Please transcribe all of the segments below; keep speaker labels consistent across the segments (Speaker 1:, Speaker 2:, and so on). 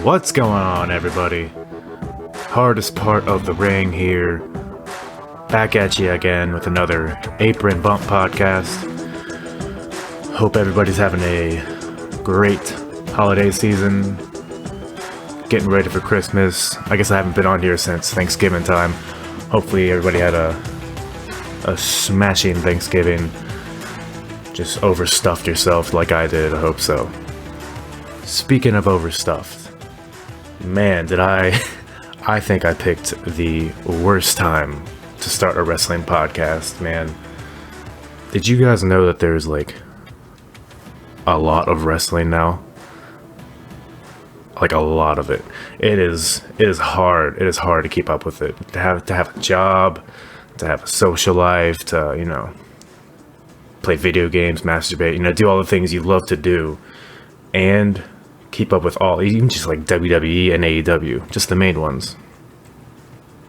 Speaker 1: What's going on, everybody? Hardest part of the ring here. Back at you again with another Apron Bump podcast. Hope everybody's having a great holiday season. Getting ready for Christmas. I guess I haven't been on here since Thanksgiving time. Hopefully everybody had a smashing Thanksgiving. Just overstuffed yourself like I did. I hope so. Speaking of overstuffed, man, did I think I picked the worst time to start a wrestling podcast, man. Did you guys know that there's like a lot of wrestling now? Like a lot of it. It is hard. It is hard to keep up with it. To have a job, to have a social life, to, play video games, masturbate, do all the things you love to do, and keep up with all, even just like WWE and AEW, just the main ones.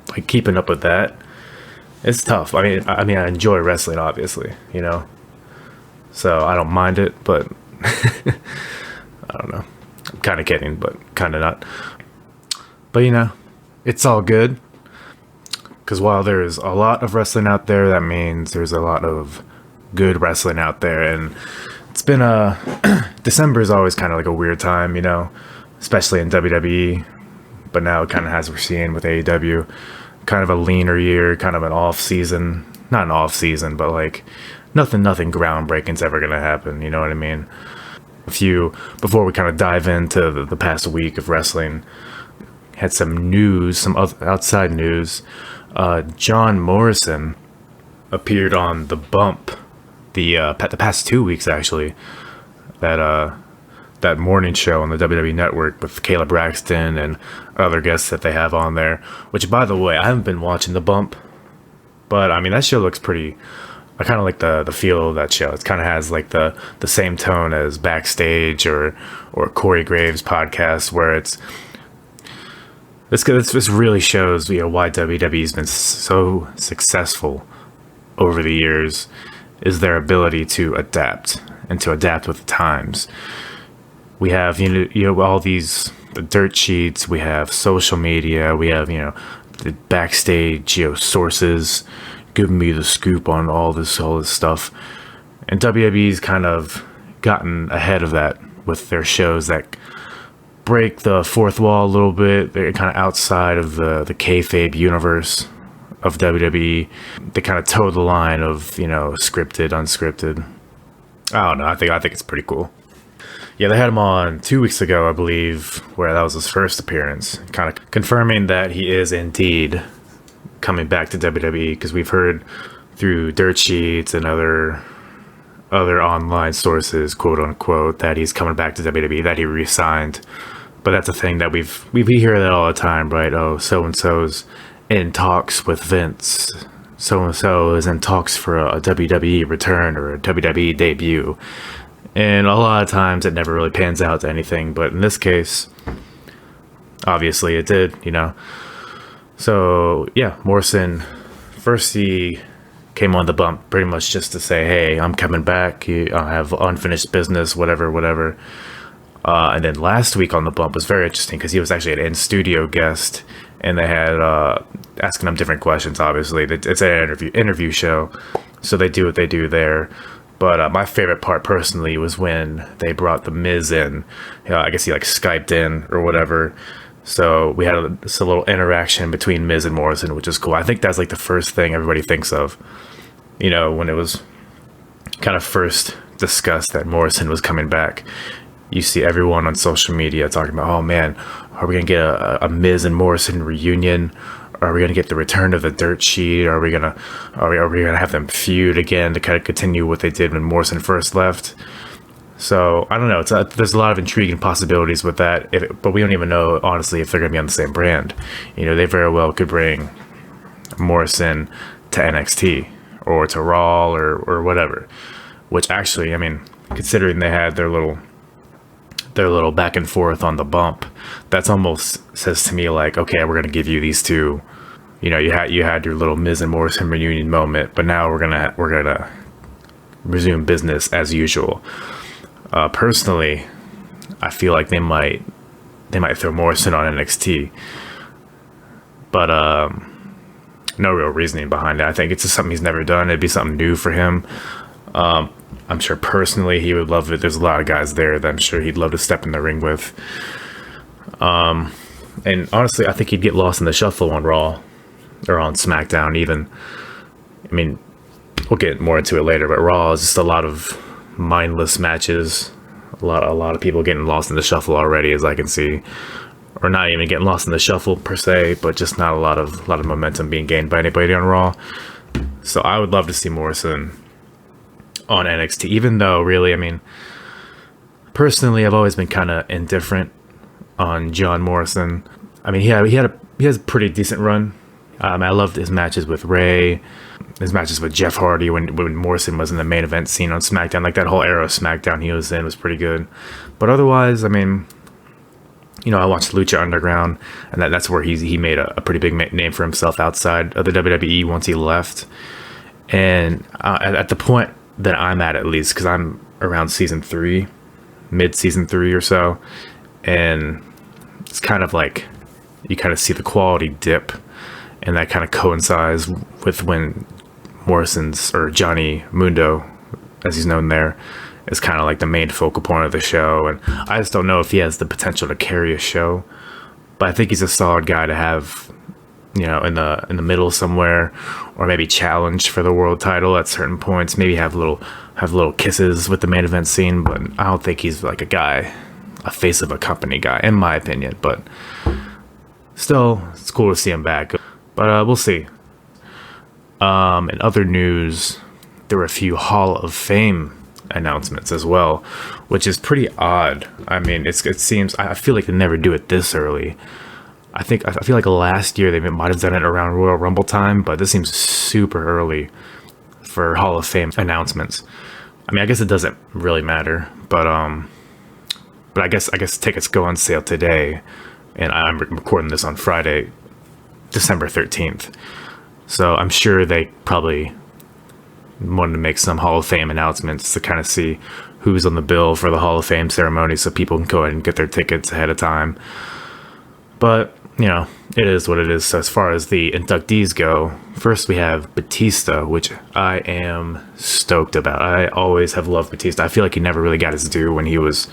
Speaker 1: Like keeping up with that, it's tough. I mean, I enjoy wrestling, obviously, so I don't mind it, but I don't know. I'm kind of kidding, but kind of not. But it's all good. Because while there's a lot of wrestling out there, that means there's a lot of good wrestling out there. And it's been December is always kind of like a weird time, especially in WWE. But now it kind of has, we're seeing with AEW, kind of a leaner year, kind of an off season. Not an off season, but like nothing groundbreaking's ever going to happen. You know what I mean? Before we kind of dive into the past week of wrestling, had some news, some outside news. John Morrison appeared on The Bump the past 2 weeks, actually. That morning show on the WWE Network with Caleb Braxton and other guests that they have on there. Which, by the way, I haven't been watching The Bump, but I mean that show looks pretty. I kind of like the feel of that show. It kind of has like the same tone as Backstage or Corey Graves' podcast, where this really shows why WWE's been so successful over the years, is their ability to adapt and to adapt with the times. We have all these the dirt sheets, we have social media, we have the Backstage sources giving me the scoop on all this stuff, and WWE's kind of gotten ahead of that with their shows that break the fourth wall a little bit. They're kind of outside of the kayfabe universe of WWE. They kind of toe the line of scripted, unscripted. I don't know. I think it's pretty cool. Yeah, they had him on 2 weeks ago, I believe, where that was his first appearance, kind of confirming that he is indeed coming back to WWE, because we've heard through dirt sheets and other online sources, quote unquote, that he's coming back to WWE, that he re-signed. But that's a thing that we hear that all the time, right? Oh, so and so's in talks with Vince. So and so is in talks for a WWE return or a WWE debut. And a lot of times it never really pans out to anything, but in this case, obviously it did, So, yeah, Morrison, first he came on The Bump pretty much just to say, hey, I'm coming back. I have unfinished business, whatever. And then last week on The Bump was very interesting because he was actually an in-studio guest, and they had asking him different questions, obviously. It's an interview show, so they do what they do there. But my favorite part personally was when they brought The Miz in. I guess he Skyped in or whatever. So we had this little interaction between Miz and Morrison, which is cool. I think that's the first thing everybody thinks of, when it was kind of first discussed that Morrison was coming back. You see everyone on social media talking about, oh man, are we going to get a Miz and Morrison reunion? Are we going to get the return of the dirt sheet? Are we going to have them feud again to kind of continue what they did when Morrison first left? So, I don't know. There's a lot of intriguing possibilities with that, but we don't even know, honestly, if they're going to be on the same brand. They very well could bring Morrison to NXT or to Raw or whatever. Which actually, considering they had their little back and forth on The Bump, that's almost says to me okay, we're going to give you these two. You had your little Miz and Morrison reunion moment, but now we're gonna resume business as usual. Personally, I feel like they might they might throw Morrison on NXT. But no real reasoning behind it. I think it's just something he's never done. It'd be something new for him. I'm sure personally he would love it. There's a lot of guys there that I'm sure he'd love to step in the ring with. And honestly, I think he'd get lost in the shuffle on Raw or on SmackDown even. I mean, we'll get more into it later, but Raw is just a lot of mindless matches. A lot of people getting lost in the shuffle already, as I can see. Or not even getting lost in the shuffle per se, but just not a lot of momentum being gained by anybody on Raw. So I would love to see Morrison on NXT, even though really, I mean, personally, I've always been kind of indifferent on John Morrison. I mean, he has a pretty decent run. I loved his matches with Ray, his matches with Jeff Hardy when Morrison was in the main event scene on SmackDown. Like that whole era of SmackDown he was in was pretty good. But otherwise, I mean, you know, I watched Lucha Underground, and that's where he made a pretty big name for himself outside of the WWE once he left. And at the point that I'm at least, because I'm around season 3, mid-season 3 or so, and it's kind of like you kind of see the quality dip, and that kind of coincides with when Morrison's, or Johnny Mundo, as he's known there, is kind of like the main focal point of the show. And I just don't know if he has the potential to carry a show, but I think he's a solid guy to have, you know, in the middle somewhere, or maybe challenge for the world title at certain points. Maybe have little kisses with the main event scene, but I don't think he's like a face of a company guy, in my opinion. But still, it's cool to see him back. But we'll see. In other news, there were a few Hall of Fame announcements as well, which is pretty odd. I mean, it seems, I feel like they never do it this early. I feel like last year they might have done it around Royal Rumble time, but this seems super early for Hall of Fame announcements. I mean, I guess it doesn't really matter, but I guess tickets go on sale today, and I'm recording this on Friday, December 13th. So I'm sure they probably wanted to make some Hall of Fame announcements to kind of see who's on the bill for the Hall of Fame ceremony, so people can go ahead and get their tickets ahead of time. But, you know, it is what it is. So as far as the inductees go, first we have Batista, which I am stoked about. I always have loved Batista. I feel like he never really got his due when he was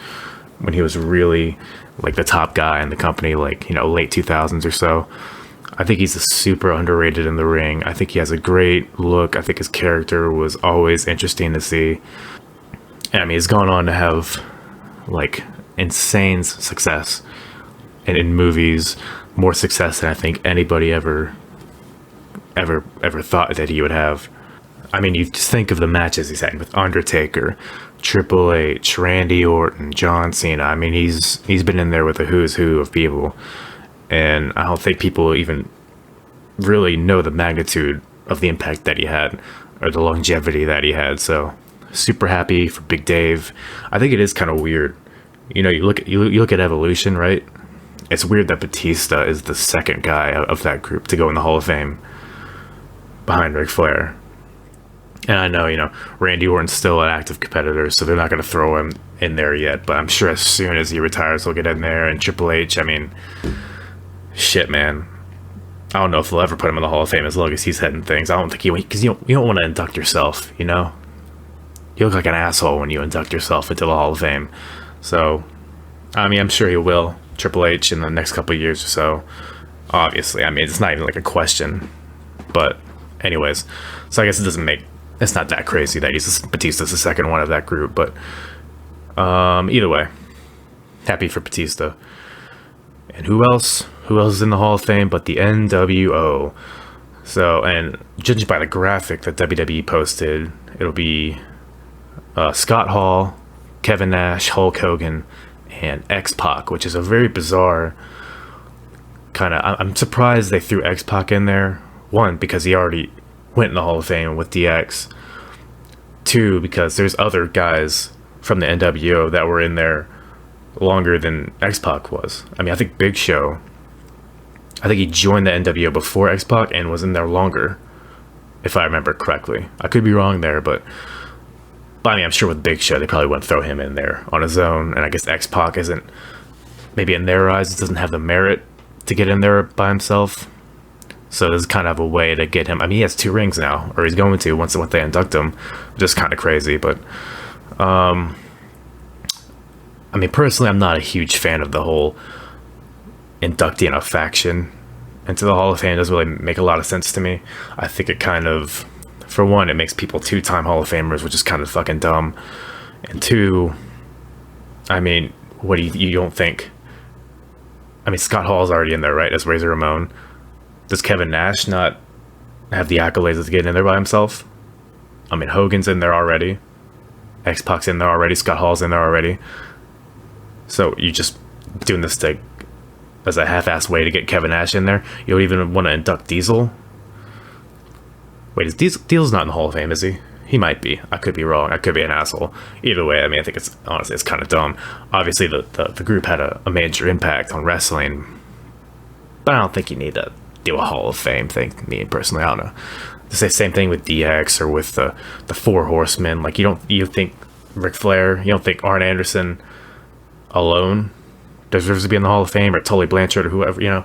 Speaker 1: really like the top guy in the company, like, you know, late 2000s or so. I think he's super underrated in the ring. I think he has a great look. I think his character was always interesting to see. And I mean, he's gone on to have like insane success in movies, more success than I think anybody ever thought that he would have. I mean, you just think of the matches he's had with Undertaker, Triple H, Randy Orton, John Cena. I mean, he's been in there with a who's who of people. And I don't think people even really know the magnitude of the impact that he had, or the longevity that he had. So super happy for Big Dave. I think it is kind of weird. You know, you look at Evolution, right? It's weird that Batista is the second guy of that group to go in the Hall of Fame behind Ric Flair. And I know, you know, Randy Orton's still an active competitor, so they're not going to throw him in there yet. But I'm sure as soon as he retires, he'll get in there. And Triple H, I mean, shit, man. I don't know if they'll ever put him in the Hall of Fame as long as he's heading things. I don't think because you don't want to induct yourself, you know? You look like an asshole when you induct yourself into the Hall of Fame. So, I mean, I'm sure he will. Triple H in the next couple of years or so. Obviously, I mean, it's not even like a question. But, anyways. So I guess it's not that crazy that Batista's the second one of that group. But, either way, happy for Batista. And who else? Who else is in the Hall of Fame but the NWO? So, and judging by the graphic that WWE posted, it'll be Scott Hall, Kevin Nash, Hulk Hogan, and X-Pac, which is a very bizarre kind of... I'm surprised they threw X-Pac in there. One, because he already went in the Hall of Fame with DX. Two, because there's other guys from the NWO that were in there longer than X-Pac was. I mean, I think Big Show, I think he joined the NWO before X-Pac and was in there longer, if I remember correctly. I could be wrong there, but I mean, I'm sure with Big Show, they probably wouldn't throw him in there on his own. And I guess X-Pac isn't maybe in their eyes, doesn't have the merit to get in there by himself. So this is kind of a way to get him. I mean, he has 2 rings now, or he's going to once they induct him, which is kind of crazy. But I mean, personally, I'm not a huge fan of the whole inducting a faction into the Hall of Fame. It doesn't really make a lot of sense to me. I think it kind of, for one, it makes people 2-time Hall of Famers, which is kind of fucking dumb. And 2, I mean, what do you don't think? I mean, Scott Hall's already in there, right, as Razor Ramon. Does Kevin Nash not have the accolades to get in there by himself? I mean, Hogan's in there already. X-Pac's in there already. Scott Hall's in there already. So you just doing this as a half-assed way to get Kevin Nash in there? You don't even want to induct Diesel? Wait, Diesel's not in the Hall of Fame, is he? He might be. I could be wrong. I could be an asshole. Either way, I mean, I think it's kind of dumb. Obviously, the group had a major impact on wrestling, but I don't think you need to do a Hall of Fame thing. Me personally, I don't know. The same thing with DX or with the 4 Horsemen. Like, you think Ric Flair, you don't think Arn Anderson alone deserves to be in the Hall of Fame, or Tully Blanchard, or whoever, you know?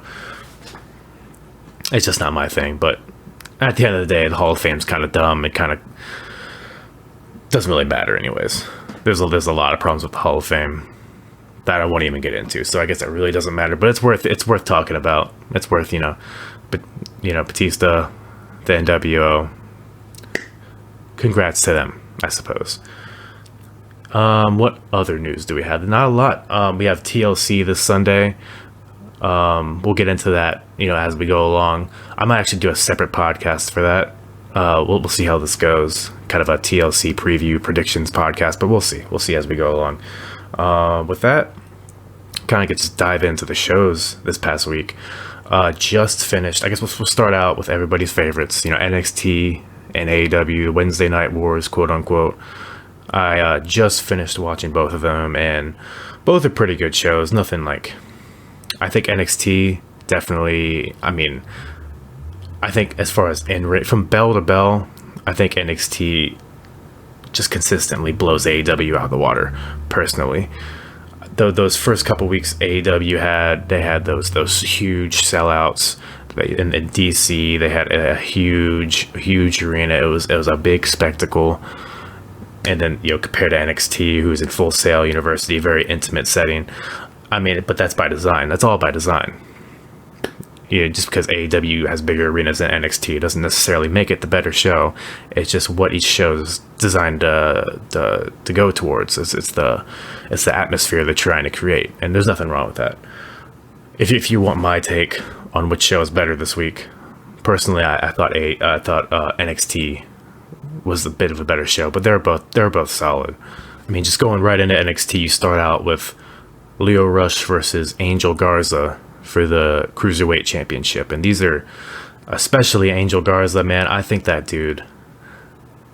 Speaker 1: It's just not my thing. But at the end of the day, the Hall of Fame's kind of dumb. It kind of doesn't really matter anyways. There's a lot of problems with the Hall of Fame that I won't even get into, so I guess it really doesn't matter. But it's worth talking about. It's worth, Batista, the NWO. Congrats to them, I suppose. What other news do we have? Not a lot. We have TLC this Sunday. We'll get into that, as we go along. I might actually do a separate podcast for that. We'll see how this goes. Kind of a TLC preview predictions podcast, but we'll see. We'll see as we go along. With that, kind of just dive into the shows this past week. Just finished. I guess we'll start out with everybody's favorites. NXT and AEW, Wednesday Night Wars, quote unquote. I just finished watching both of them, and both are pretty good shows. Nothing like. I think NXT definitely. I mean, I think as far as from bell to bell, I think NXT just consistently blows AEW out of the water. Personally, though, those first couple weeks AEW had those huge sellouts. In DC, they had a huge arena. It was a big spectacle. And then, compared to NXT, who's in Full Sail University, very intimate setting. I mean, but that's by design. That's all by design. Just because AEW has bigger arenas than NXT doesn't necessarily make it the better show. It's just what each show is designed to go towards. It's the atmosphere they're trying to create, and there's nothing wrong with that. If you want my take on which show is better this week, personally, I thought NXT was a bit of a better show, but they're both solid. I mean, just going right into NXT, you start out with Lio Rush versus Angel Garza for the Cruiserweight Championship, and these are, especially Angel Garza, man, I think that dude,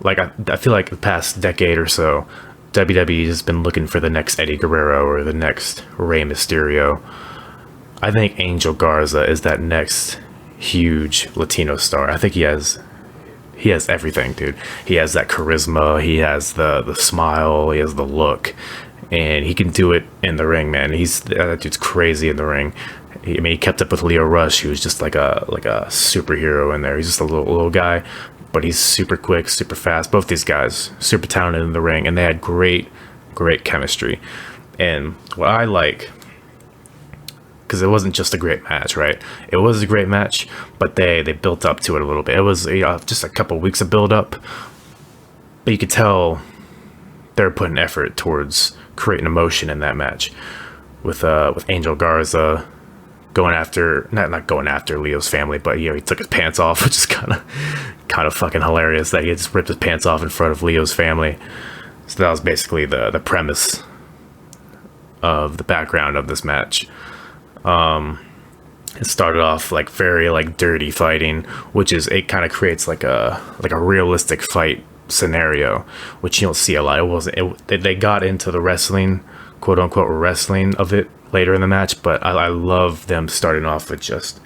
Speaker 1: like, I feel like the past decade or so, WWE has been looking for the next Eddie Guerrero or the next Rey Mysterio. I think Angel Garza is that next huge Latino star. I think he has everything, dude. He has that charisma, he has the smile, he has the look, and he can do it in the ring, man. That dude's crazy in the ring. He kept up with Lio Rush, who was just like a superhero in there. He's just a little guy, but he's super quick, super fast. Both these guys, super talented in the ring, and they had great chemistry. And what I like, because it wasn't just a great match, right? It was a great match, but they built up to it a little bit. It was just a couple weeks of build up, but you could tell they're putting effort towards creating emotion in that match with Angel Garza going after, not going after Leo's family, but he took his pants off, which is kind of fucking hilarious that he just ripped his pants off in front of Leo's family. So that was basically the premise of the background of this match. It started off like very dirty fighting, which it kind of creates like a realistic fight scenario, which you don't see a lot. They got into the wrestling, quote unquote wrestling of it later in the match, but I love them starting off with just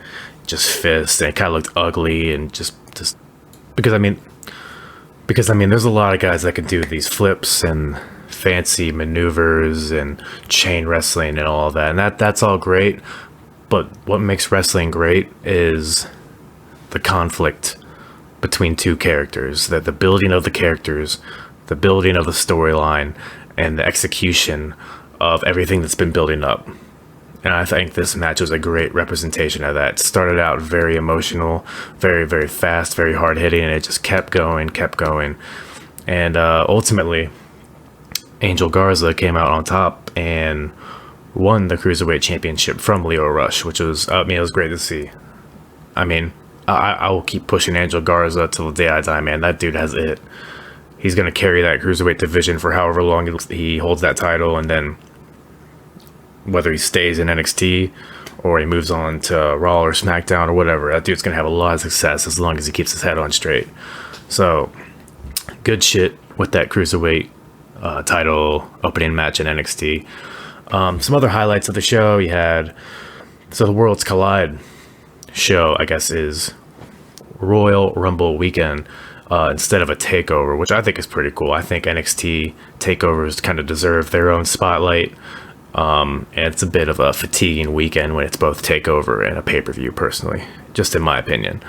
Speaker 1: fists, and it kind of looked ugly, and just because I mean there's a lot of guys that can do these flips and fancy maneuvers and chain wrestling and all that. And that's all great. But what makes wrestling great is the conflict between two characters, that the building of the characters, the building of the storyline, and the execution of everything that's been building up. And I think this match was a great representation of that. It started out very emotional, very, very fast, very hard hitting, and it just kept going. And ultimately, Angel Garza came out on top and won the Cruiserweight Championship from Lio Rush, which was, it was great to see. I mean, I will keep pushing Angel Garza till the day I die, man. That dude has it. He's going to carry that Cruiserweight division for however long he holds that title, and then whether he stays in NXT or he moves on to Raw or SmackDown or whatever, that dude's going to have a lot of success as long as he keeps his head on straight. So, good shit with that Cruiserweight title opening match in NXT. Some other highlights of the show, you had, so the Worlds Collide show, I guess, is Royal Rumble weekend instead of a takeover, which I think is pretty cool. I think NXT takeovers kind of deserve their own spotlight. And it's a bit of a fatiguing weekend when it's both takeover and a pay-per-view, personally, just in my opinion.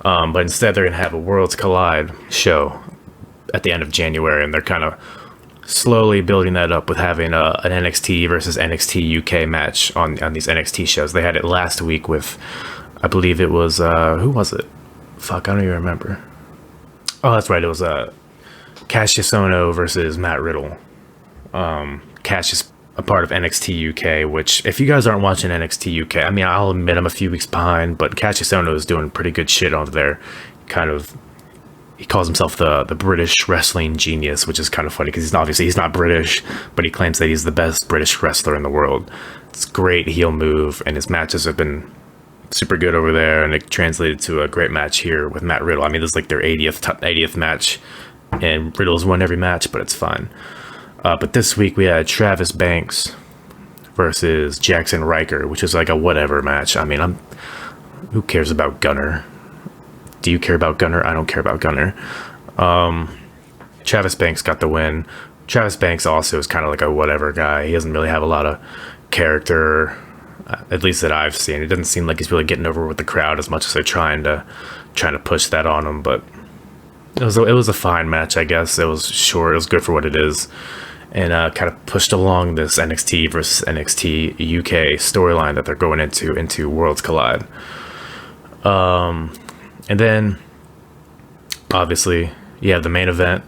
Speaker 1: But instead, they're going to have a Worlds Collide show at the end of January, and they're kind of slowly building that up with having an NXT versus NXT UK match on these NXT shows. They had it last week with, I believe it was, who was it? Fuck, I don't even remember. Oh, that's right, it was Cassius Ohno versus Matt Riddle. Cassius, a part of NXT UK, which, if you guys aren't watching NXT UK, I mean, I'll admit I'm a few weeks behind, but Cassius Ohno is doing pretty good shit over there. He calls himself the British wrestling genius, which is kind of funny because he's not British, but he claims that he's the best British wrestler in the world. It's great heel move, and his matches have been super good over there, and it translated to a great match here with Matt Riddle. I mean, this is like their 80th match, and Riddle's won every match, but it's fine. But this week we had Travis Banks versus Jackson Riker, which is like a whatever match. I mean, who cares about Gunner? Do you care about Gunner? I don't care about Gunner. Travis Banks got the win. Travis Banks also is kind of like a whatever guy. He doesn't really have a lot of character, at least that I've seen. It doesn't seem like he's really getting over with the crowd as much as they're trying to push that on him. But it was a fine match, I guess. It was short. It was good for what it is. And kind of pushed along this NXT versus NXT UK storyline that they're going into Worlds Collide. And then, obviously, you have the main event.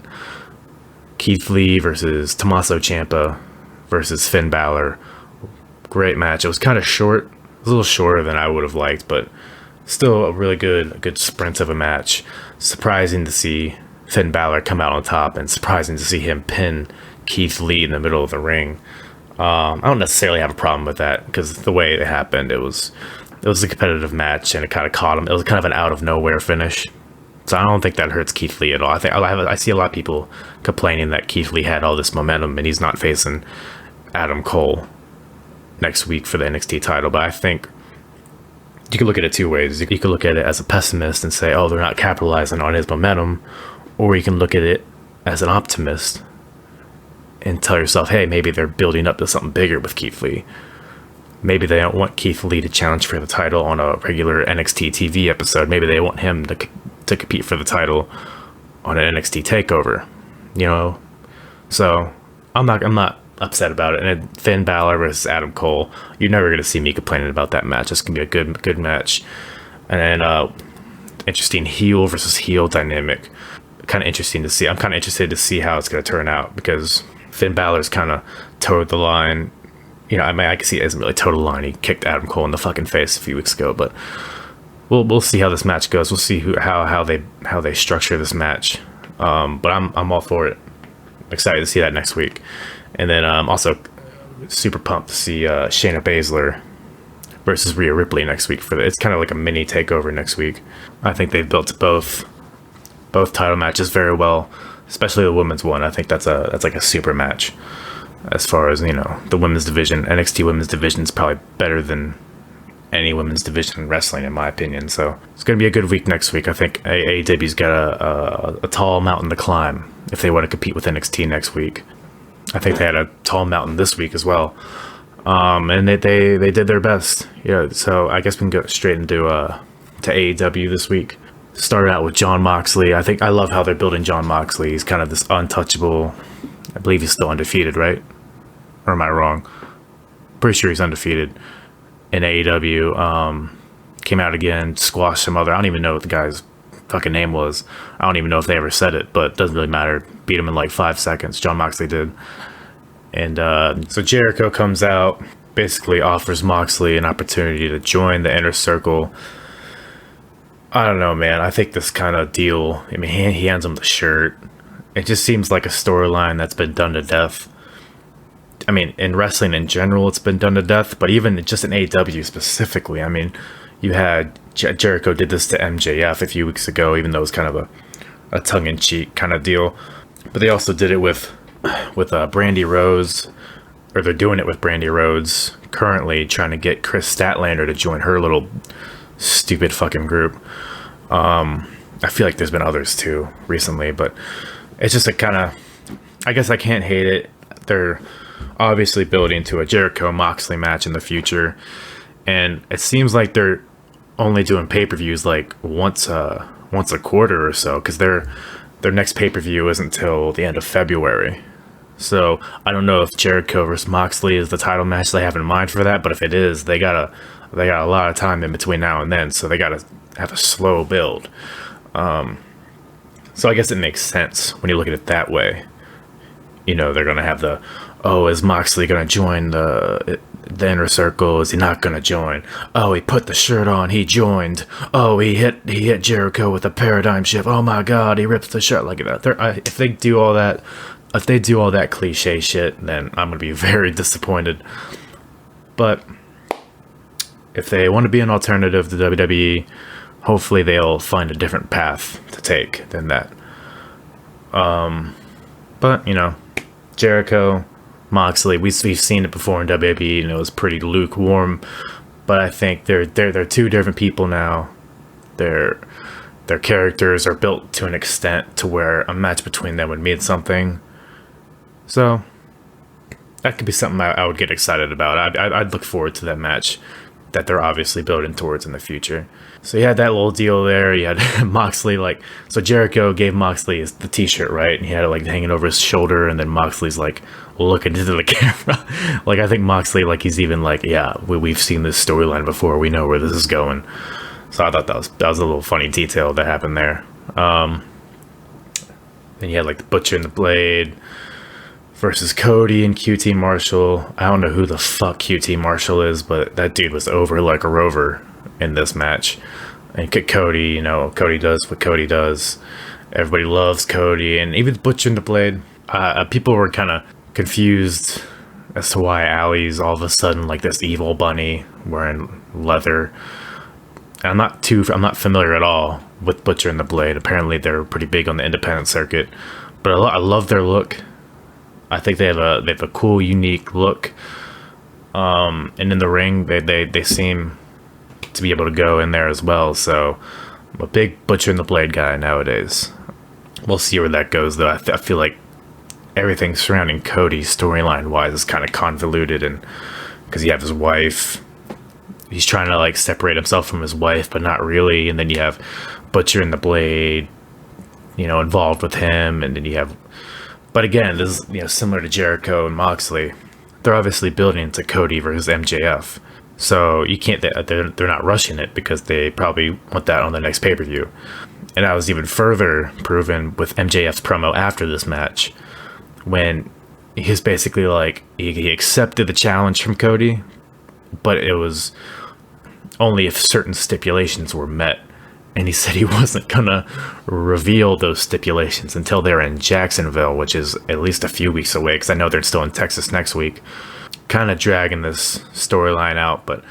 Speaker 1: Keith Lee versus Tommaso Ciampa versus Finn Balor. Great match. It was kind of short. It was a little shorter than I would have liked, but still a really good sprint of a match. Surprising to see Finn Balor come out on top, and surprising to see him pin Keith Lee in the middle of the ring. I don't necessarily have a problem with that, because the way it happened, it was a competitive match, and it kind of caught him. It was kind of an out of nowhere finish, so I don't think that hurts Keith Lee at all. I see a lot of people complaining that Keith Lee had all this momentum and he's not facing Adam Cole next week for the NXT title. But I think you can look at it two ways. You can look at it as a pessimist and say, oh, they're not capitalizing on his momentum, or you can look at it as an optimist and tell yourself, hey, maybe they're building up to something bigger with Keith Lee. Maybe they don't want Keith Lee to challenge for the title on a regular NXT TV episode. Maybe they want him to compete for the title on an NXT takeover, you know? So I'm not upset about it. And Finn Balor versus Adam Cole, you're never going to see me complaining about that match. It's going to be a good match. And then interesting heel versus heel dynamic. Kind of interesting to see. I'm kind of interested to see how it's going to turn out, because Finn Balor's kind of towed the line. You know, I mean, I can see it isn't really towed the line. He kicked Adam Cole in the fucking face a few weeks ago, but we'll see how this match goes. We'll see how they structure this match. But I'm all for it. Excited to see that next week. And then also super pumped to see Shayna Baszler versus Rhea Ripley next week. It's kind of like a mini takeover next week. I think they've built both title matches very well, especially the women's one. I think that's like a super match. As far as, you know, the women's division, NXT women's division is probably better than any women's division in wrestling, in my opinion. So it's going to be a good week next week. I think AEW's got a tall mountain to climb if they want to compete with NXT next week. I think they had a tall mountain this week as well. And they did their best. Yeah, so I guess we can go straight into to AEW this week. Started out with Jon Moxley. I love how they're building Jon Moxley. He's kind of this untouchable. I believe he's still undefeated, right? Or am I wrong? Pretty sure he's undefeated in AEW. Came out again, squashed some other. I don't even know what the guy's fucking name was. I don't even know if they ever said it, but it doesn't really matter. Beat him in like 5 seconds. Jon Moxley did. And so Jericho comes out, basically offers Moxley an opportunity to join the Inner Circle. I don't know, man. I think this kind of deal, I mean, he hands him the shirt. It just seems like a storyline that's been done to death. I mean, in wrestling in general, it's been done to death, but even just in AEW specifically, I mean, you had Jericho did this to MJF a few weeks ago, even though it was kind of a tongue-in-cheek kind of deal. But they also did it with Brandy Rose, or they're doing it with Brandy Rose currently, trying to get Chris Statlander to join her little stupid fucking group. I feel like there's been others too recently, but it's just a kind of, I guess I can't hate it. They're obviously building to a Jericho Moxley match in the future, and it seems like they're only doing pay-per-views like once a quarter or so, because their next pay-per-view isn't until the end of February. So I don't know if Jericho versus Moxley is the title match they have in mind for that, but if it is, they got a lot of time in between now and then, so they got to have a slow build. So I guess it makes sense when you look at it that way. You know, they're going to have is Moxley going to join the Inner Circle? Is he not going to join? Oh, he put the shirt on, he joined. Oh, he hit Jericho with a paradigm shift. Oh my God, he rips the shirt like that. If they do all that cliche shit, then I'm going to be very disappointed. But if they want to be an alternative to WWE, hopefully they'll find a different path to take than that. But, you know, Jericho, Moxley, we've seen it before in WWE, and it was pretty lukewarm. But I think they're two different people now. Their characters are built to an extent to where a match between them would mean something. So that could be something I would get excited about. I'd look forward to that match that they're obviously building towards in the future. So you had that little deal there. You had Moxley, so Jericho gave Moxley the t-shirt, right? And he had it hanging over his shoulder, and then Moxley's looking into the camera. I think Moxley, he's even yeah, we've seen this storyline before. We know where this is going. So I thought that was a little funny detail that happened there. Then you had the Butcher and the Blade versus Cody and QT Marshall. I don't know who the fuck QT Marshall is, but that dude was over like a rover in this match. And Cody, Cody does what Cody does. Everybody loves Cody, and even Butcher and the Blade. People were kind of confused as to why Allie's all of a sudden this evil bunny wearing leather. And I'm not familiar at all with Butcher and the Blade. Apparently they're pretty big on the independent circuit, but I love their look. I think they have a cool, unique look. And in the ring, they seem to be able to go in there as well. So I'm a big Butcher and the Blade guy nowadays. We'll see where that goes, though. I feel like everything surrounding Cody storyline-wise is kind of convoluted, and because you have his wife, he's trying to separate himself from his wife, but not really. And then you have Butcher and the Blade, involved with him, and then you have. But again, this is similar to Jericho and Moxley. They're obviously building to Cody versus MJF, so you can't. They're not rushing it because they probably want that on the next pay-per-view. And that was even further proven with MJF's promo after this match, when he's basically he accepted the challenge from Cody, but it was only if certain stipulations were met. And he said he wasn't going to reveal those stipulations until they're in Jacksonville, which is at least a few weeks away, because I know they're still in Texas next week. Kind of dragging this storyline out. But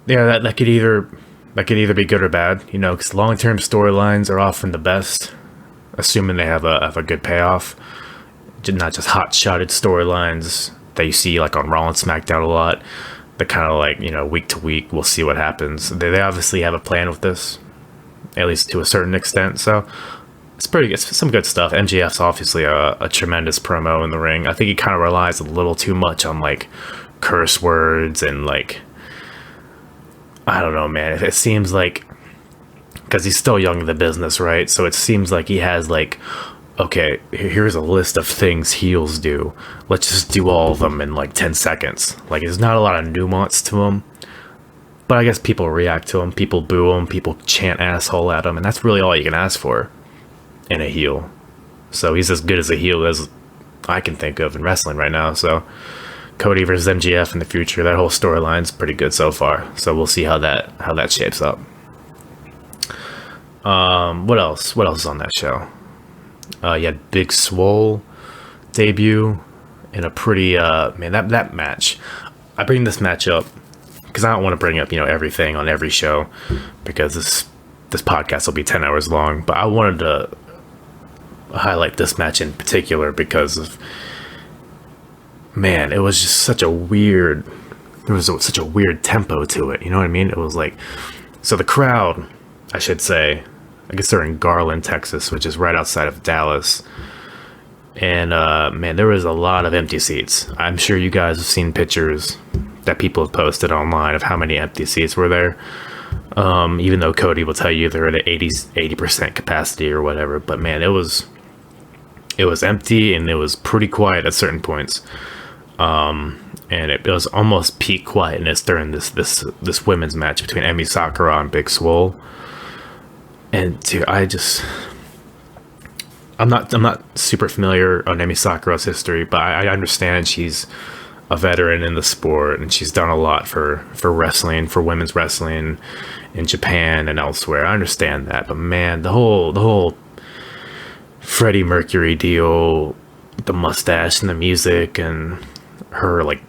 Speaker 1: yeah, that could either be good or bad, because long-term storylines are often the best, assuming they have a good payoff. Not just hot-shotted storylines that you see on Raw and SmackDown a lot. They're kind of week to week, we'll see what happens. They obviously have a plan with this, at least to a certain extent. So It's some good stuff. MJF's obviously a tremendous promo in the ring. I think he kind of relies a little too much on like curse words and like, I don't know, man. It seems like, because he's still young in the business, right? So it seems like he has like, okay, here's a list of things heels do. Let's just do all of them in like 10 seconds. Like, there's not a lot of nuance to him. But I guess people react to him. People boo him. People chant asshole at him. And that's really all you can ask for in a heel. So he's as good as a heel as I can think of in wrestling right now. So Cody versus MJF in the future, that whole storyline's pretty good so far. So we'll see how that shapes up. What else? What else is on that show? You had Big Swole debut in a pretty man, that match. I bring this match up because I don't want to bring up, everything on every show, because this podcast will be 10 hours long. But I wanted to highlight this match in particular because of, man, it was just such a weird, such a weird tempo to it. You know what I mean? It was like, so the crowd, I should say, I guess they're in Garland, Texas, which is right outside of Dallas. And, man, there was a lot of empty seats. I'm sure you guys have seen pictures that people have posted online of how many empty seats were there. Even though Cody will tell you they're at 80% capacity or whatever. But, man, it was empty, and it was pretty quiet at certain points. And it was almost peak quietness during this women's match between Emi Sakura and Big Swole. And dude, I'm not super familiar on Emi Sakura's history, but I understand she's a veteran in the sport, and she's done a lot for wrestling, for women's wrestling in Japan and elsewhere. I understand that, but man, the whole Freddie Mercury deal, the mustache and the music, and her like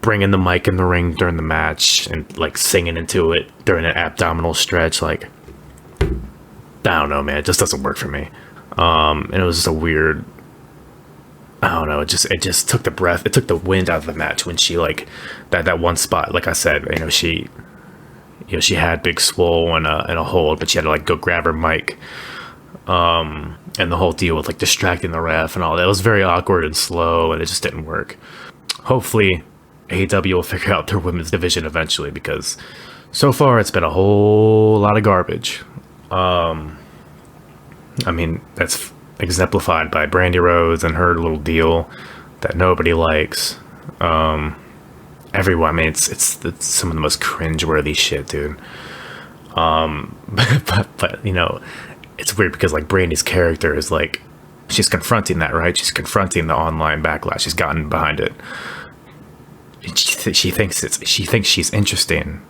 Speaker 1: bringing the mic in the ring during the match and like singing into it during an abdominal stretch, like, I don't know, man, it just doesn't work for me. And it was just a weird, I don't know, it just took the wind out of the match when she, like, that one spot, like I said, she had Big Swole in a hold, but she had to like go grab her mic, and the whole deal with like distracting the ref and all that, it was very awkward and slow, and it just didn't work. Hopefully AEW will figure out their women's division eventually, because so far it's been a whole lot of garbage. I mean, that's exemplified by Brandy Rose and her little deal that nobody likes. Everyone, I mean, it's some of the most cringeworthy shit, dude. But it's weird because like Brandy's character is like, she's confronting that, right? She's confronting the online backlash. She's gotten behind it. She thinks she's interesting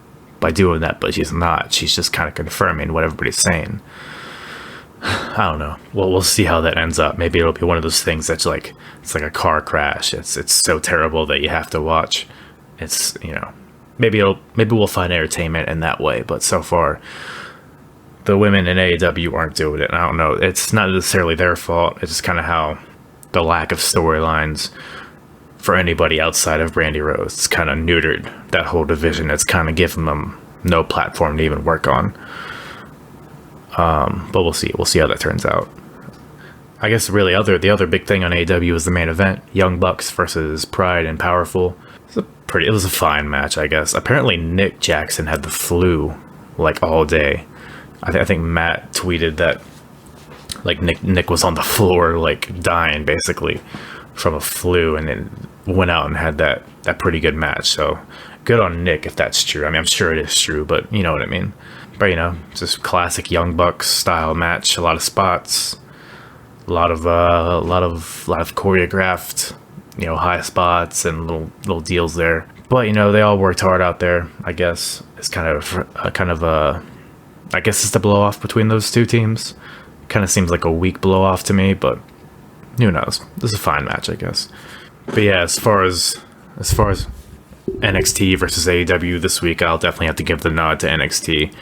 Speaker 1: by doing that, but she's not. She's just kind of confirming what everybody's saying. I don't know. Well, we'll see how that ends up. Maybe it'll be one of those things that's like, it's like a car crash. It's so terrible that you have to watch. It's, maybe we'll find entertainment in that way. But so far, the women in AEW aren't doing it. And I don't know. It's not necessarily their fault. It's just kind of how the lack of storylines for anybody outside of Brandy Rose, it's kind of neutered that whole division. It's kind of given them no platform to even work on. But we'll see how that turns out. I guess really the other big thing on AEW was the main event, Young Bucks versus Pride and Powerful. It was a fine match, I guess. Apparently Nick Jackson had the flu like all day. I think Matt tweeted that like Nick was on the floor like dying basically from a flu, and then went out and had that pretty good match. So good on Nick if that's true. I mean, I'm sure it is true, but you know what I mean. But just classic Young Bucks style match. A lot of spots, a lot of choreographed, high spots and little deals there. But they all worked hard out there. I guess it's kind of I guess it's the blow off between those two teams. Kind of seems like a weak blow off to me, but who knows? This is a fine match, I guess. But yeah, as far as NXT versus AEW this week, I'll definitely have to give the nod to NXT.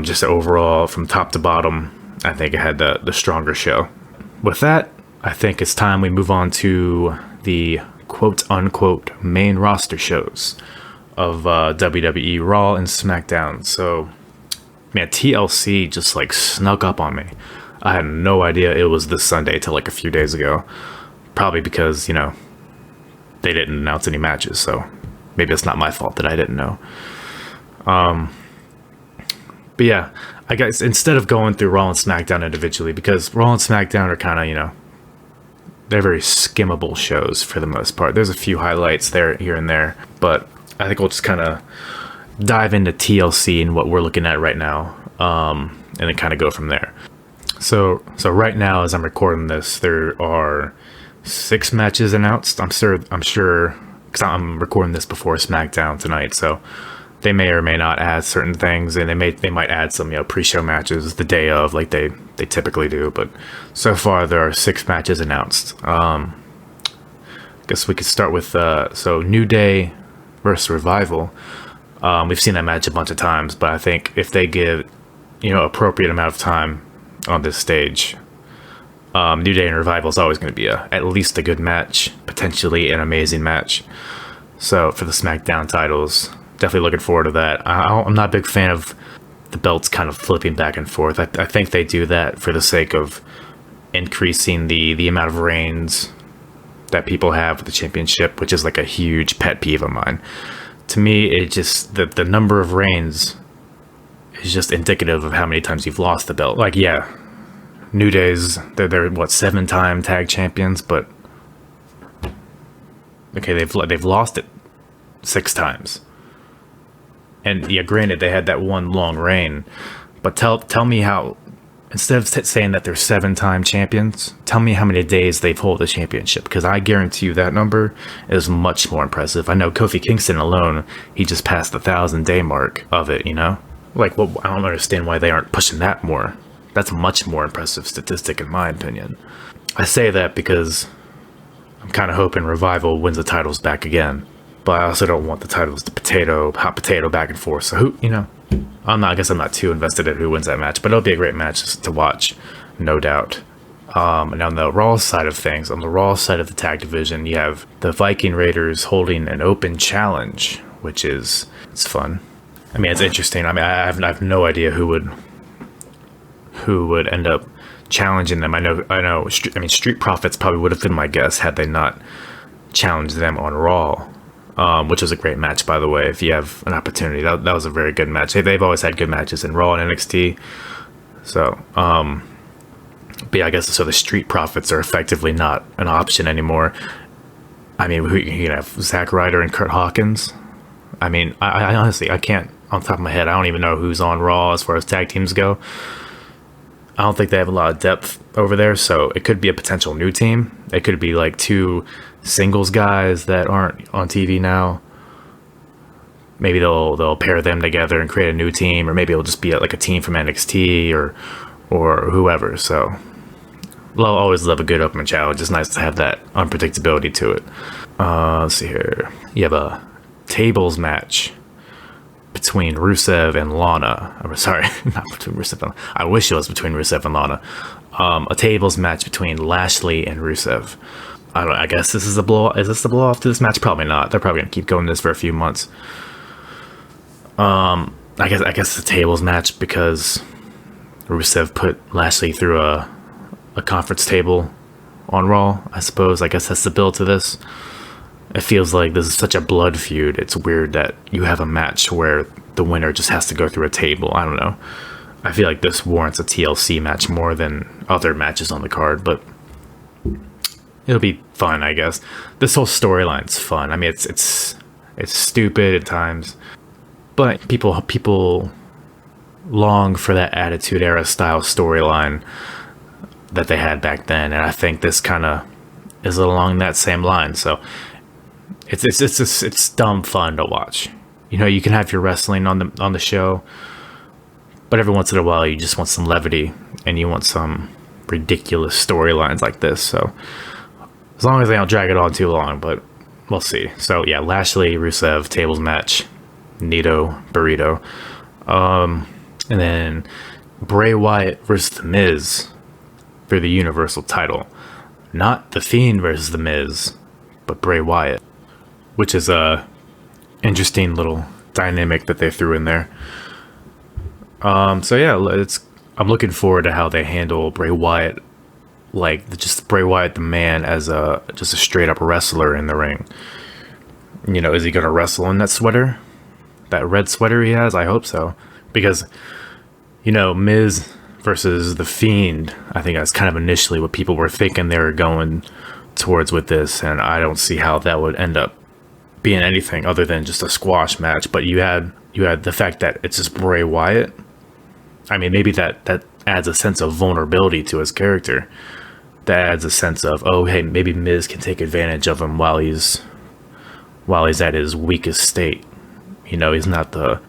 Speaker 1: Just overall, from top to bottom, I think it had the stronger show. With that, I think it's time we move on to the quote-unquote main roster shows of WWE Raw and SmackDown. So, man, TLC just like snuck up on me. I had no idea it was this Sunday till like a few days ago. Probably because, they didn't announce any matches, so maybe it's not my fault that I didn't know. But yeah, I guess instead of going through Raw and SmackDown individually, because Raw and SmackDown are kind of, they're very skimmable shows for the most part. There's a few highlights there, here and there, but I think we'll just kind of dive into TLC and what we're looking at right now, and then kind of go from there. So right now, as I'm recording this, there are 6 matches announced. I'm sure, because I'm recording this before SmackDown tonight, so they may or may not add certain things, and they might add some pre-show matches the day of, like they typically do. But so far there are 6 matches announced. Guess we could start with so New Day versus Revival. We've seen that match a bunch of times, but I think if they give appropriate amount of time on this stage, New Day and Revival is always going to be at least a good match, potentially an amazing match. So for the SmackDown titles, definitely looking forward to that. I'm not a big fan of the belts kind of flipping back and forth. I think they do that for the sake of increasing the amount of reigns that people have with the championship, which is like a huge pet peeve of mine. To me, it just the number of reigns is just indicative of how many times you've lost the belt. Like, yeah, New Day's they're 7-time tag champions, but okay, they've lost it 6 times. And yeah, granted, they had that one long reign, but tell me how, instead of saying that they're 7-time champions, tell me how many days they've held the championship, because I guarantee you that number is much more impressive. I know Kofi Kingston alone, he just passed the 1,000-day mark of it, Like, well, I don't understand why they aren't pushing that more. That's a much more impressive statistic in my opinion. I say that because I'm kind of hoping Revival wins the titles back again. But I also don't want the titles to hot potato back and forth. So I guess I'm not too invested in who wins that match, but it'll be a great match to watch, no doubt. And on the Raw side of things, on the Raw side of the tag division, you have the Viking Raiders holding an open challenge, which it's fun. I mean, it's interesting. I mean, I have no idea who would end up challenging them. I know. Street Profits probably would have been my guess had they not challenged them on Raw. Which was a great match, by the way, if you have an opportunity. That was a very good match. They've always had good matches in Raw and NXT. So, but yeah, I guess so the Street Profits are effectively not an option anymore. I mean, you have Zack Ryder and Kurt Hawkins. I mean, I honestly, I can't, on top of my head, I don't even know who's on Raw as far as tag teams go. I don't think they have a lot of depth over there, so it could be a potential new team. It could be like 2 singles guys that aren't on TV now. Maybe they'll pair them together and create a new team, or maybe it'll just be like a team from NXT or whoever. So I'll always love a good open challenge. It's nice to have that unpredictability to it. Let's see here. You have a tables match between Rusev and Lana. I'm sorry, not between Rusev and Lana. I wish it was between Rusev and Lana. A tables match between Lashley and Rusev. I don't know, I guess this is a blow. Is this the blow off to this match? Probably not. They're probably gonna keep going this for a few months. I guess the tables match because Rusev put Lashley through a conference table on Raw. I suppose. I guess that's the build to this. It feels like this is such a blood feud. It's weird that you have a match where the winner just has to go through a table. I don't know. I feel like this warrants a TLC match more than other matches on the card, but it'll be fun, I guess. This whole storyline's fun. I mean, it's stupid at times, but people long for that Attitude Era style storyline that they had back then, and I think this kind of is along that same line. So it's dumb fun to watch. You can have your wrestling on the show, but every once in a while you just want some levity and you want some ridiculous storylines like this. So as long as they don't drag it on too long, but we'll see. So yeah, Lashley, Rusev, tables match, Nito, Burrito. And then Bray Wyatt versus The Miz for the Universal title. Not The Fiend versus The Miz, but Bray Wyatt, which is a interesting little dynamic that they threw in there. So yeah, I'm looking forward to how they handle Bray Wyatt, like just Bray Wyatt the man as just a straight up wrestler in the ring. You know, is he gonna wrestle in that sweater, that red sweater he has? I hope so, because you know, Miz versus the Fiend, I think that's kind of initially what people were thinking they were going towards with this, and I don't see how that would end up being anything other than just a squash match. But you had the fact that it's just Bray Wyatt. I mean, maybe that adds a sense of vulnerability to his character. That adds a sense of, oh, hey, maybe Miz can take advantage of him while he's at his weakest state. You know, he's not the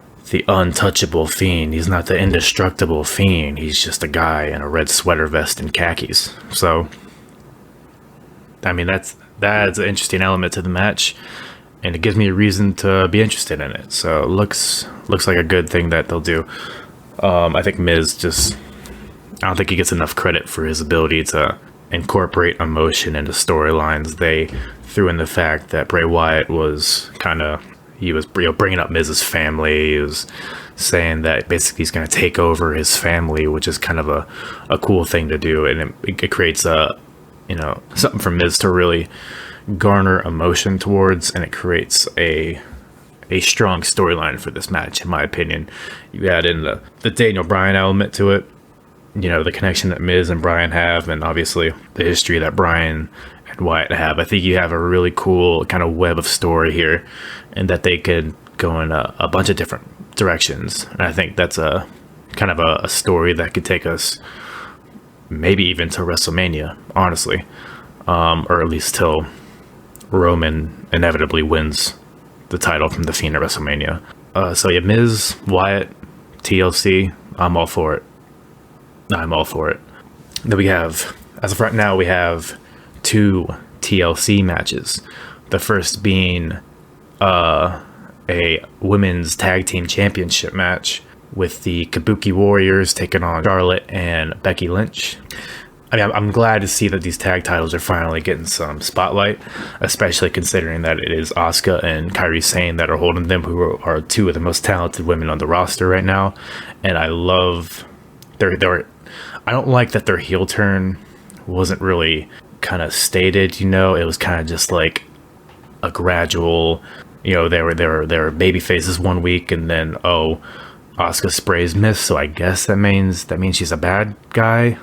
Speaker 1: untouchable Fiend. He's not the indestructible Fiend. He's just a guy in a red sweater vest and khakis. So, I mean, that adds an interesting element to the match, and it gives me a reason to be interested in it. So it looks like a good thing that they'll do. I think Miz I don't think he gets enough credit for his ability to incorporate emotion into storylines. They threw in the fact that Bray Wyatt was bringing up Miz's family. He was saying that basically he's going to take over his family, which is kind of a cool thing to do, and it creates something for Miz to really garner emotion towards, and it creates a strong storyline for this match, in my opinion. You add in the Daniel Bryan element to it, you know, the connection that Miz and Bryan have, and obviously the history that Bryan and Wyatt have. I think you have a really cool kind of web of story here, and that they could go in a bunch of different directions. And I think that's a kind of a story that could take us maybe even to WrestleMania, honestly, or at least till Roman inevitably wins the title from the Fiend at WrestleMania. So yeah, Miz, Wyatt, TLC, I'm all for it. Then we have, as of right now, we have 2 TLC matches. The first being a women's tag team championship match with the Kabuki Warriors taking on Charlotte and Becky Lynch. I mean, I'm glad to see that these tag titles are finally getting some spotlight, especially considering that it is Asuka and Kairi Sane that are holding them, who are 2 of the most talented women on the roster right now. And I love I don't like that their heel turn wasn't really kind of stated, you know. It was kind of just like a gradual, you know, they were baby faces one week, and then Asuka sprays Miss, so I guess that means she's a bad guy,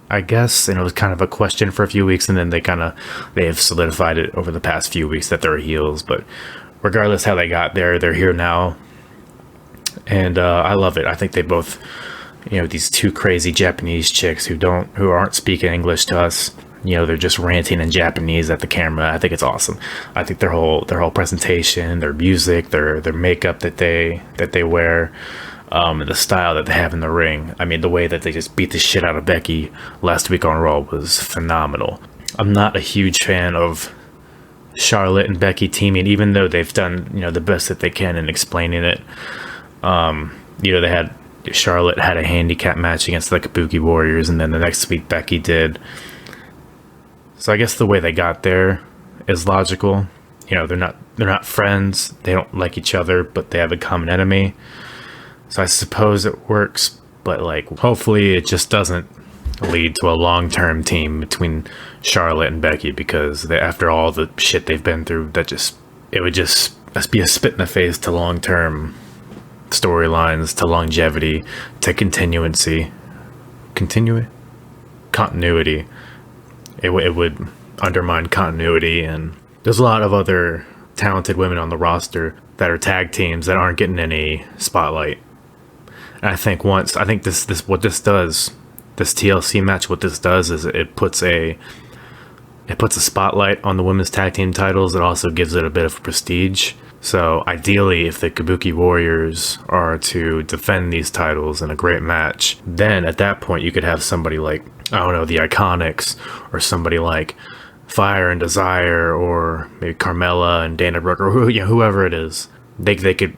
Speaker 1: I guess. And it was kind of a question for a few weeks, and then they have solidified it over the past few weeks that they're heels. But regardless how they got there, they're here now, and I love it. I think they both, you know, these 2 crazy Japanese chicks who aren't speaking English to us, you know, they're just ranting in Japanese at the camera. I think it's awesome. I think their whole presentation, their music, their makeup that they wear, and the style that they have in the ring. I mean, the way that they just beat the shit out of Becky last week on Raw was phenomenal. I'm not a huge fan of Charlotte and Becky teaming, even though they've done, you know, the best that they can in explaining it. You know, Charlotte had a handicap match against the Kabuki Warriors, and then the next week Becky did. So I guess the way they got there is logical. You know, they're not friends. They don't like each other, but they have a common enemy. So I suppose it works, but like, hopefully it just doesn't lead to a long-term team between Charlotte and Becky, because after all the shit they've been through, it would just be a spit in the face to long-term storylines, to longevity, to continuity. It would undermine continuity, and there's a lot of other talented women on the roster that are tag teams that aren't getting any spotlight. And I think this TLC match, what this does is it puts a spotlight on the women's tag team titles. It also gives it a bit of prestige. So ideally, if the Kabuki Warriors are to defend these titles in a great match, then at that point you could have somebody like, I don't know, the Iconics, or somebody like Fire and Desire, or maybe Carmella and Dana Brooke, or whoever it is. They could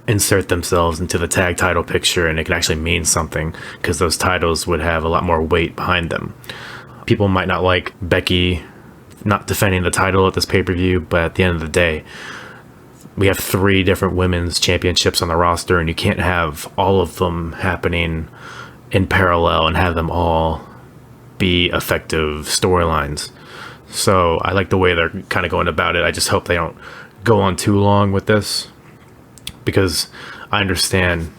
Speaker 1: insert themselves into the tag title picture, and it could actually mean something, because those titles would have a lot more weight behind them. People might not like Becky not defending the title at this pay-per-view, but at the end of the day, we have 3 different women's championships on the roster, and you can't have all of them happening in parallel and have them all be effective storylines. So I like the way they're kind of going about it. I just hope they don't go on too long with this, because I understand,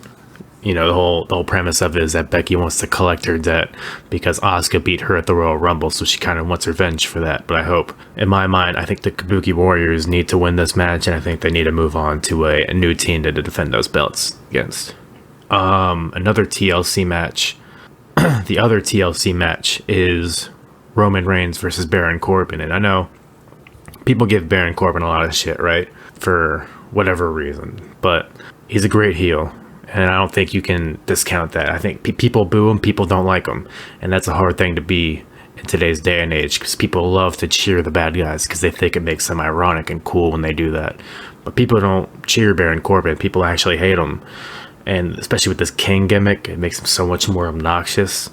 Speaker 1: you know, the whole premise of it is that Becky wants to collect her debt because Asuka beat her at the Royal Rumble, so she kind of wants revenge for that. But I hope, in my mind, I think the Kabuki Warriors need to win this match, and I think they need to move on to a new team to defend those belts against. Another TLC match. The other TLC match is Roman Reigns versus Baron Corbin, and I know people give Baron Corbin a lot of shit, right, for whatever reason, but he's a great heel, and I don't think you can discount that. I think people boo him, people don't like him, and that's a hard thing to be in today's day and age, because people love to cheer the bad guys because they think it makes them ironic and cool when they do that. But people don't cheer Baron Corbin, people actually hate him, and especially with this King gimmick, it makes him so much more obnoxious.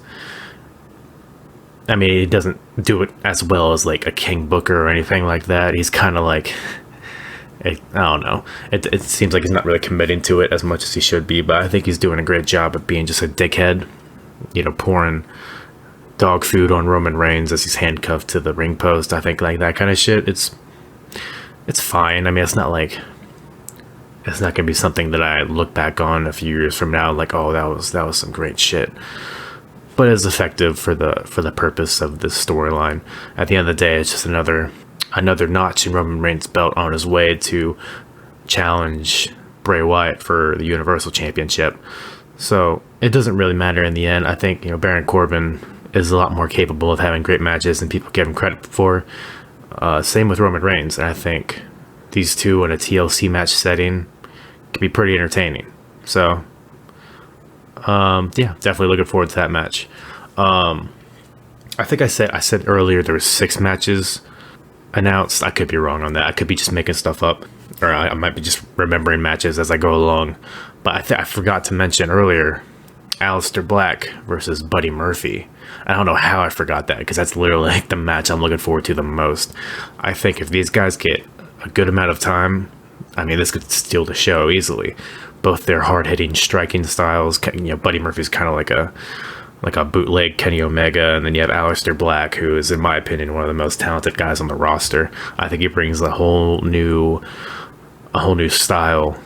Speaker 1: I mean, he doesn't do it as well as like a King Booker or anything like that. He's kind of like, I don't know. It seems like he's not really committing to it as much as he should be, but I think he's doing a great job of being just a dickhead, you know, pouring dog food on Roman Reigns as he's handcuffed to the ring post. I think like that kind of shit, it's fine. I mean, it's not going to be something that I look back on a few years from now like, oh, that was some great shit. But it's effective for the purpose of this storyline. At the end of the day, it's just another notch in Roman Reigns' belt on his way to challenge Bray Wyatt for the Universal Championship. So it doesn't really matter in the end. I think, you know, Baron Corbin is a lot more capable of having great matches than people give him credit for. Same with Roman Reigns, and I think these two in a TLC match setting can be pretty entertaining. So yeah, definitely looking forward to that match. I think I said earlier there was 6 matches announced. I could be wrong on that. I could be just making stuff up, or I might be just remembering matches as I go along. But I forgot to mention earlier Aleister Black versus Buddy Murphy. I don't know how I forgot that, because that's literally like the match I'm looking forward to the most. I think if these guys get a good amount of time, I mean, this could steal the show easily. Both their hard-hitting striking styles. You know, Buddy Murphy's kind of like a bootleg Kenny Omega, and then you have Aleister Black, who is, in my opinion, one of the most talented guys on the roster. I think he brings a whole new style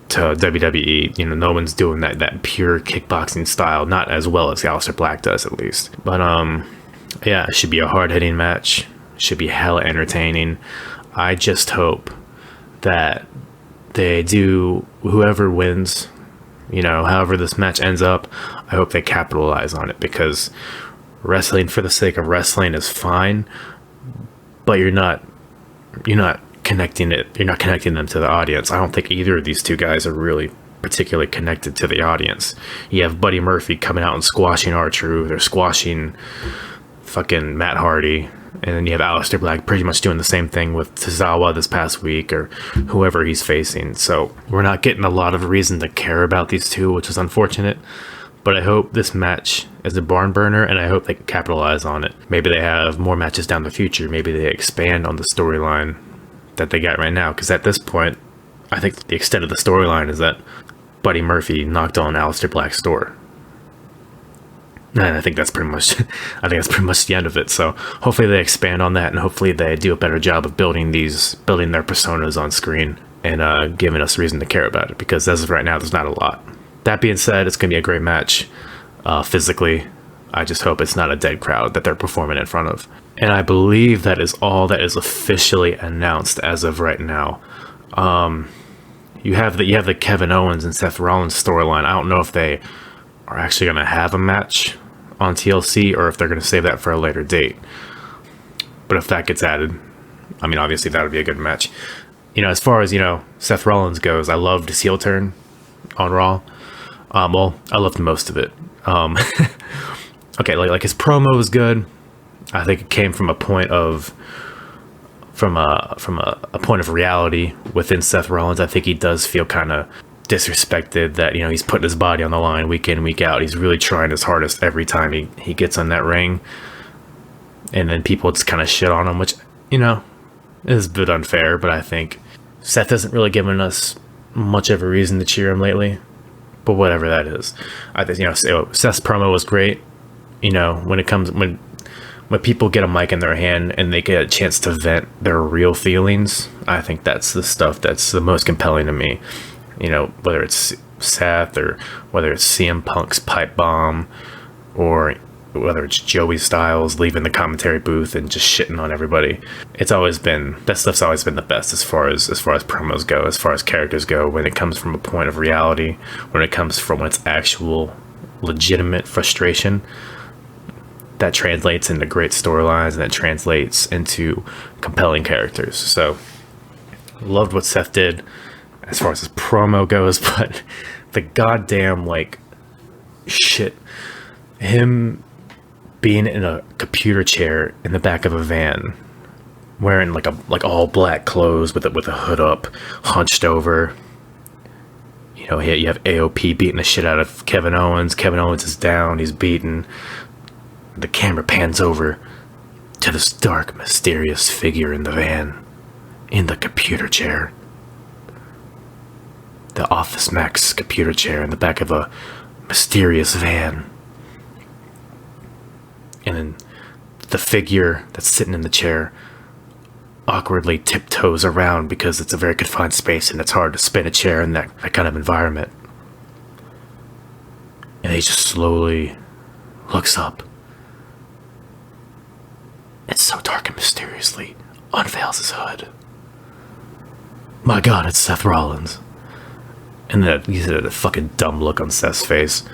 Speaker 1: to WWE. You know, no one's doing that pure kickboxing style, not as well as Aleister Black does, at least. But yeah, it should be a hard-hitting match. Should be hella entertaining. I just hope that they do, whoever wins, you know, however this match ends up, I hope they capitalize on it, because wrestling for the sake of wrestling is fine, but you're not connecting them to the audience. I don't think either of these two guys are really particularly connected to the audience. You have Buddy Murphy coming out and squashing R-Truth, they're squashing fucking Matt Hardy, and then you have Aleister Black pretty much doing the same thing with Tozawa this past week, or whoever he's facing. So we're not getting a lot of reason to care about these two, which is unfortunate. But I hope this match is a barn burner, and I hope they can capitalize on it. Maybe they have more matches down the future. Maybe they expand on the storyline that they got right now. Because at this point, I think the extent of the storyline is that Buddy Murphy knocked on Aleister Black's door. And I think that's pretty much the end of it. So hopefully they expand on that, and hopefully they do a better job of building their personas on screen and giving us reason to care about it, because as of right now, there's not a lot. That being said, it's going to be a great match physically. I just hope it's not a dead crowd that they're performing in front of. And I believe that is all that is officially announced as of right now. You have the Kevin Owens and Seth Rollins storyline. I don't know if they are actually going to have a match on TLC, or if they're going to save that for a later date. But if that gets added, I mean, obviously that would be a good match. You know, as far as, you know, Seth Rollins goes, I loved his heel turn on Raw. Well, I loved most of it. Okay, like his promo was good. I think it came from a point of point of reality within Seth Rollins. I think he does feel kind of disrespected that, you know, he's putting his body on the line week in, week out. He's really trying his hardest every time he gets on that ring, and then people just kind of shit on him, which, you know, is a bit unfair. But I think Seth hasn't really given us much of a reason to cheer him lately. but whatever that is. I think, Seth's promo was great. When people get a mic in their hand and they get a chance to vent their real feelings, I think that's the stuff that's the most compelling to me. Whether it's Seth or whether it's CM Punk's pipe bomb, or whether it's Joey Styles leaving the commentary booth and just shitting on everybody. That stuff's always been the best as far as promos go, as far as characters go, when it comes from a point of reality, when it comes from its actual legitimate frustration. That translates into great storylines, and that translates into compelling characters. So, loved what Seth did as far as his promo goes, but the goddamn, shit. Him being in a computer chair in the back of a van, wearing like all black clothes with a hood up, hunched over. You have AOP beating the shit out of Kevin Owens. Kevin Owens is down, he's beaten. The camera pans over to this dark, mysterious figure in the van, in the computer chair. The Office Max computer chair in the back of a mysterious van. And then the figure that's sitting in the chair awkwardly tiptoes around because it's a very confined space and it's hard to spin a chair in that kind of environment. And he just slowly looks up. And so dark and mysteriously unveils his hood. My God, it's Seth Rollins. And then you see a fucking dumb look on Seth's face.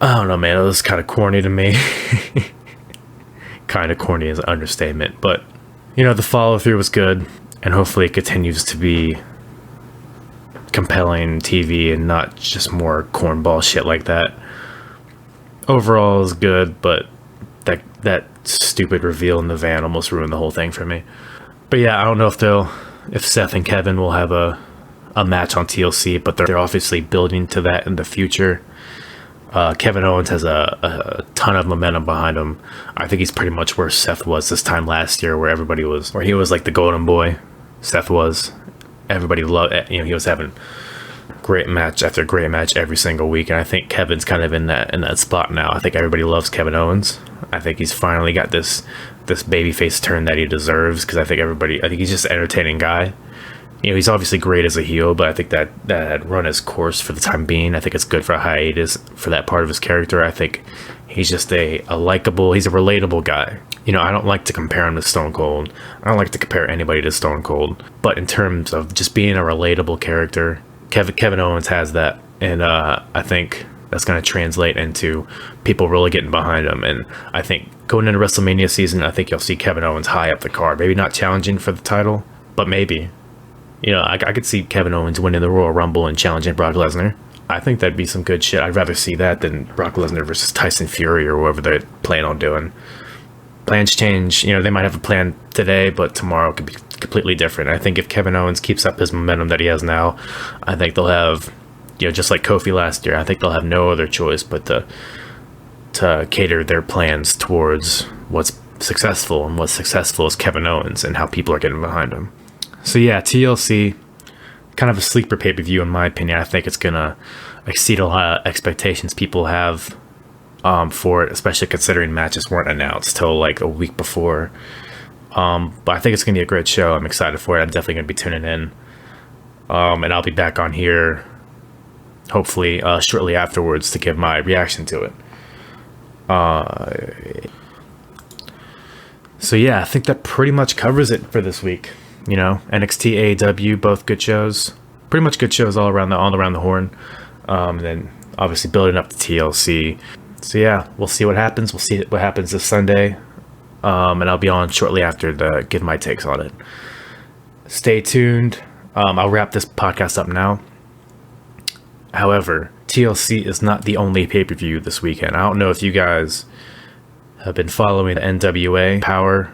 Speaker 1: I don't know, man. It was kind of corny to me. Kind of corny is an understatement. But, the follow-through was good. And hopefully it continues to be compelling TV and not just more cornball shit like that. Overall, it was good, but that stupid reveal in the van almost ruined the whole thing for me. But yeah, I don't know if Seth and Kevin will have a match on TLC, but they're obviously building to that in the future. Kevin Owens has a ton of momentum behind him. I think he's pretty much where Seth was this time last year, where he was like the golden boy. Seth was. Everybody loved it. He was having great match after great match every single week, and I think Kevin's kind of in that spot now. I think everybody loves Kevin Owens. I think he's finally got this babyface turn that he deserves, because I think he's just an entertaining guy. He's obviously great as a heel, but I think that had run his course for the time being. I think it's good for a hiatus for that part of his character. I think he's just a likable, he's a relatable guy. I don't like to compare him to Stone Cold. I don't like to compare anybody to Stone Cold. But in terms of just being a relatable character, Kevin Owens has that. And I think that's going to translate into people really getting behind him. And I think going into WrestleMania season, I think you'll see Kevin Owens high up the card. Maybe not challenging for the title, but maybe. I could see Kevin Owens winning the Royal Rumble and challenging Brock Lesnar. I think that'd be some good shit. I'd rather see that than Brock Lesnar versus Tyson Fury or whatever they plan on doing. Plans change. They might have a plan today, but tomorrow could be completely different. I think if Kevin Owens keeps up his momentum that he has now, I think they'll have, just like Kofi last year, I think they'll have no other choice but to cater their plans towards what's successful, and what's successful is Kevin Owens and how people are getting behind him. So yeah, TLC, kind of a sleeper pay-per-view in my opinion. I think it's going to exceed a lot of expectations people have for it, especially considering matches weren't announced till like a week before. But I think it's going to be a great show. I'm excited for it. I'm definitely going to be tuning in. And I'll be back on here, hopefully, shortly afterwards to give my reaction to it. So yeah, I think that pretty much covers it for this week. NXT, AEW, both good shows. Pretty much good shows all around the horn. And then obviously building up the TLC. So yeah, we'll see what happens. We'll see what happens this Sunday. And I'll be on shortly after to give my takes on it. Stay tuned. I'll wrap this podcast up now. However, TLC is not the only pay-per-view this weekend. I don't know if you guys have been following the NWA Power,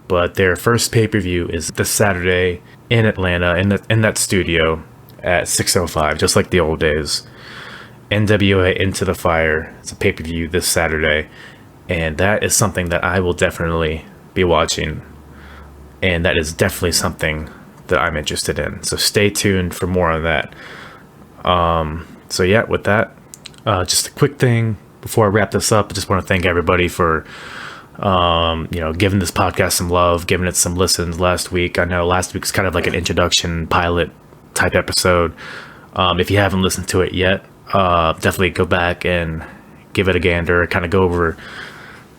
Speaker 1: but their first pay-per-view is this Saturday in Atlanta, in that studio at 6:05, just like the old days. NWA Into the Fire. It's a pay-per-view this Saturday, and that is something that I will definitely be watching, and that is definitely something that I'm interested in. So stay tuned for more on that. So yeah, with that, just a quick thing before I wrap this up. I just want to thank everybody for giving this podcast some love, giving it some listens last week. I know last week was kind of like an introduction pilot type episode. If you haven't listened to it yet, definitely go back and give it a gander. Kind of go over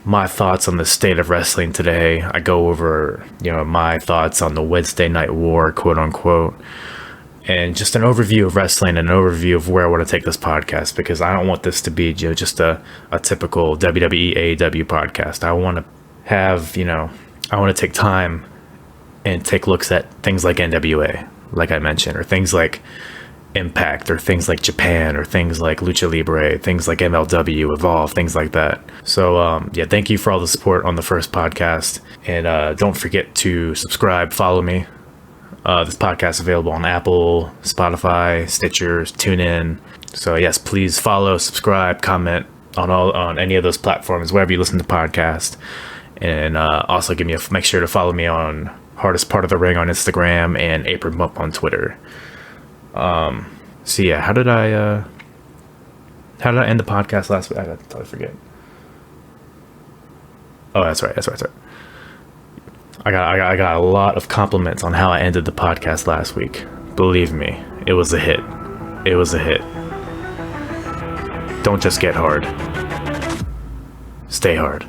Speaker 1: my thoughts on the state of wrestling today. I go over, my thoughts on the Wednesday Night War, quote unquote, and just an overview of wrestling and an overview of where I want to take this podcast, because I don't want this to be just a typical WWE AEW podcast. I want to have, I want to take time and take looks at things like NWA, like I mentioned, or things like Impact, or things like Japan, or things like Lucha Libre, things like MLW, Evolve, things like that. So thank you for all the support on the first podcast, and don't forget to subscribe, follow me. This podcast is available on Apple, Spotify, Stitcher, TuneIn. So yes, please follow, subscribe, comment on any of those platforms wherever you listen to podcasts, and also make sure to follow me on Hardest Part of the Ring on Instagram and Apron Bump on Twitter. So yeah, how did I end the podcast last week? I totally forget. Oh, that's right. I got a lot of compliments on how I ended the podcast last week. Believe me, it was a hit. Don't just get hard. Stay hard.